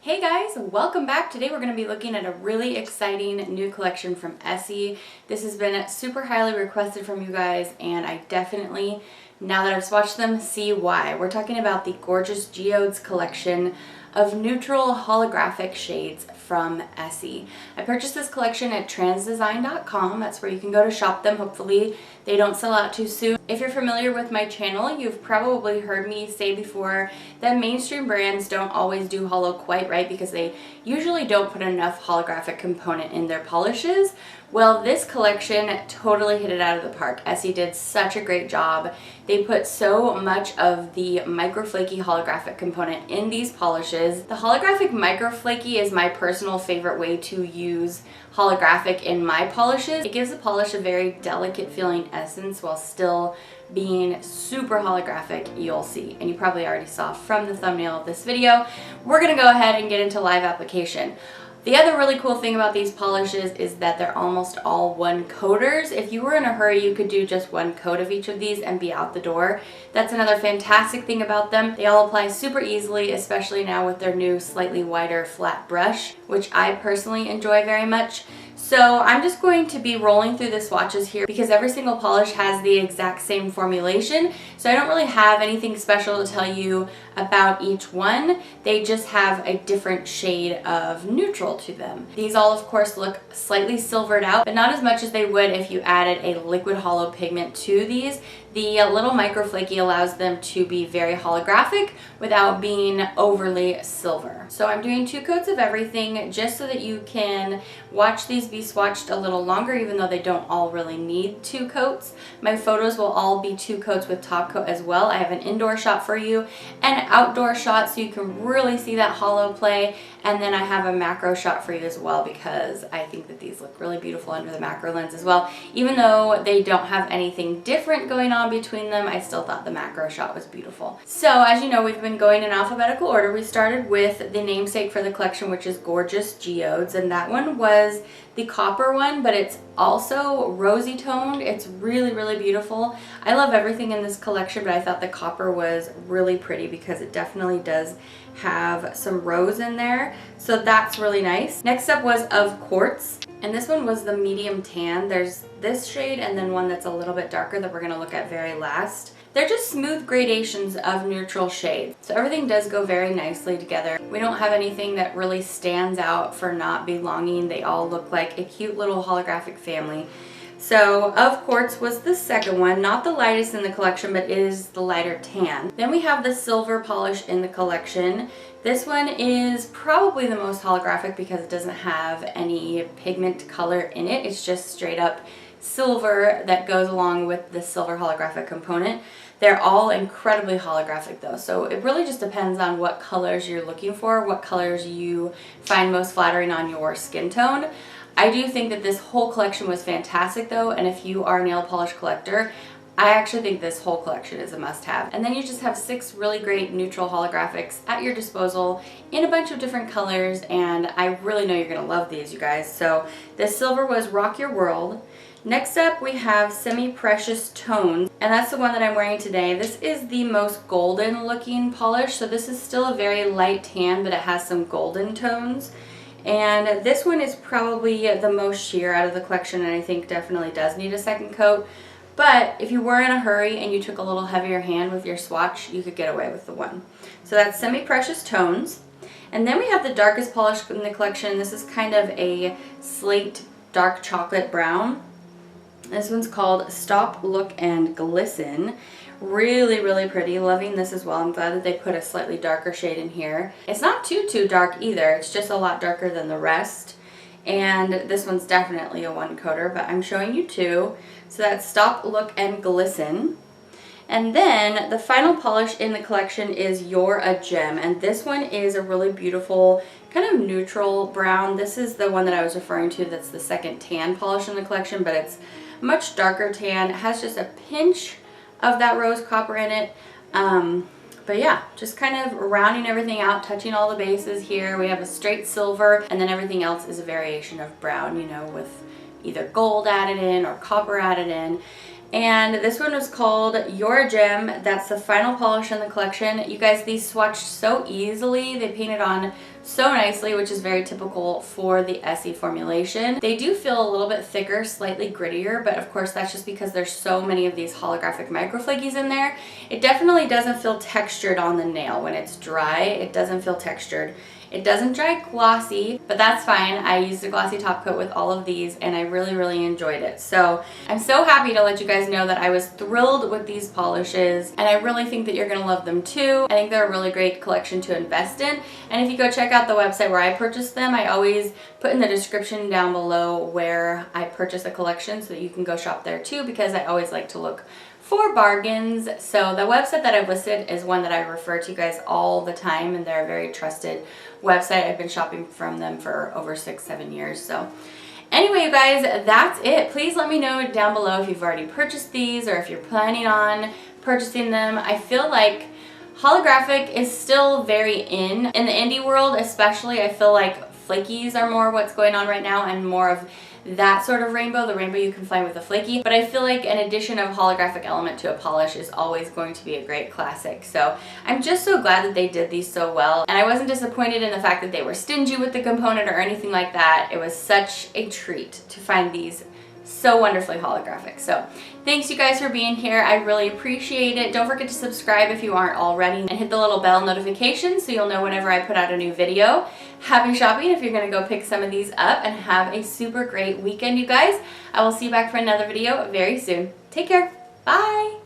Hey guys, welcome back. Today we're going to be looking at a really exciting new collection from Essie. This has been super highly requested from you guys, and I definitely, now that I've swatched them, see why. We're talking about the Gorge-ous Geodes collection of neutral holographic shades from Essie. I purchased this collection at transdesign.com. That's where you can go to shop them. Hopefully they don't sell out too soon. If you're familiar with my channel, you've probably heard me say before that mainstream brands don't always do holo quite right because they usually don't put enough holographic component in their polishes. Well, this collection totally hit it out of the park. Essie did such a great job. They put so much of the microflaky holographic component in these polishes. The holographic microflaky is my personal favorite way to use holographic in my polishes. It gives the polish a very delicate feeling essence while still being super holographic, you'll see. And you probably already saw from the thumbnail of this video. We're gonna go ahead and get into live application. The other really cool thing about these polishes is that they're almost all one coaters. If you were in a hurry, you could do just one coat of each of these and be out the door. That's another fantastic thing about them. They all apply super easily, especially now with their new slightly wider flat brush, which I personally enjoy very much. So I'm just going to be rolling through the swatches here because every single polish has the exact same formulation. So I don't really have anything special to tell you about each one. They just have a different shade of neutral to them. These all, of course, look slightly silvered out, but not as much as they would if you added a liquid holo pigment to these. The little microflaky allows them to be very holographic without being overly silver. So I'm doing 2 coats of everything just so that you can watch these be swatched a little longer, even though they don't all really need 2 coats. My photos will all be 2 coats with top coat as well. I have an indoor shot for you and an outdoor shot so you can really see that holo play, and then I have a macro shot for you as well because I think that these look really beautiful under the macro lens as well. Even though they don't have anything different going on between them, I still thought the macro shot was beautiful. So as you know, we've been going in alphabetical order. We started with the namesake for the collection, which is Gorge-ous Geodes, and that one was the copper one, but it's also rosy toned. It's really, really beautiful. I love everything in this collection, but I thought the copper was really pretty because it definitely does have some rose in there. So that's really nice. Next up was of Quartz, and this one was the medium tan. There's this shade and then one that's a little bit darker that we're gonna look at very last. They're just smooth gradations of neutral shades. So everything does go very nicely together. We don't have anything that really stands out for not belonging. They all look like a cute little holographic family. So of Quartz was the second one, not the lightest in the collection, but is the lighter tan. Then we have the silver polish in the collection. This one is probably the most holographic because it doesn't have any pigment color in it. It's just straight up silver that goes along with the silver holographic component. They're all incredibly holographic though, so it really just depends on what colors you're looking for, what colors you find most flattering on your skin tone. I do think that this whole collection was fantastic though, and if you are a nail polish collector, I actually think this whole collection is a must-have. And then you just have 6 really great neutral holographics at your disposal in a bunch of different colors, and I really know you're gonna love these, you guys. So the silver was Rock Your World. Next up we have Semi-Precious Tones, and that's the one that I'm wearing today. This is the most golden looking polish, so this is still a very light tan, but it has some golden tones. And this one is probably the most sheer out of the collection, and I think definitely does need a second coat. But if you were in a hurry and you took a little heavier hand with your swatch, you could get away with the one. So that's Semi-Precious Tones. And then we have the darkest polish in the collection. This is kind of a slate dark chocolate brown. This one's called Stop, Look, and Glisten. Really, really pretty. Loving this as well. I'm glad that they put a slightly darker shade in here. It's not too dark either. It's just a lot darker than the rest. And this one's definitely a one coater, but I'm showing you 2. So that's Stop, Look, and Glisten. And then the final polish in the collection is You're a Gem, and this one is a really beautiful kind of neutral brown. This is the one that I was referring to that's the second tan polish in the collection, but it's much darker tan. It has just a pinch of that rose copper in it. But yeah, just kind of rounding everything out, touching all the bases here. We have a straight silver, and then everything else is a variation of brown, you know, with either gold added in or copper added in. And this one was called You're a Gem. That's the final polish in the collection. You guys, these swatched so easily. They painted on so nicely, which is very typical for the Essie formulation. They do feel a little bit thicker, slightly grittier, but of course that's just because there's so many of these holographic microflakies in there. It definitely doesn't feel textured on the nail when it's dry. It doesn't feel textured. It doesn't dry glossy, but that's fine. I used a glossy top coat with all of these and I really enjoyed it. So I'm so happy to let you guys know that I was thrilled with these polishes, and I really think that you're gonna love them too. I think they're a really great collection to invest in. And if you go check out the website where I purchased them, I always put in the description down below where I purchased a collection so that you can go shop there too, because I always like to look for bargains. So the website that I've listed is one that I refer to you guys all the time, and they're a very trusted website. I've been shopping from them for over 6-7 years. So anyway, you guys, that's it. Please let me know down below if you've already purchased these or if you're planning on purchasing them. I feel like holographic is still very in the indie world especially. I feel like flakies are more what's going on right now, and more of that sort of rainbow, the rainbow you can find with a flaky. But I feel like an addition of holographic element to a polish is always going to be a great classic. So I'm just so glad that they did these so well, and I wasn't disappointed in the fact that they were stingy with the component or anything like that. It was such a treat to find these so wonderfully holographic. So thanks you guys for being here. I really appreciate it. Don't forget to subscribe if you aren't already, and hit the little bell notification so you'll know whenever I put out a new video. Happy shopping if you're gonna go pick some of these up, and have a super great weekend, you guys. I will see you back for another video very soon. Take care. Bye.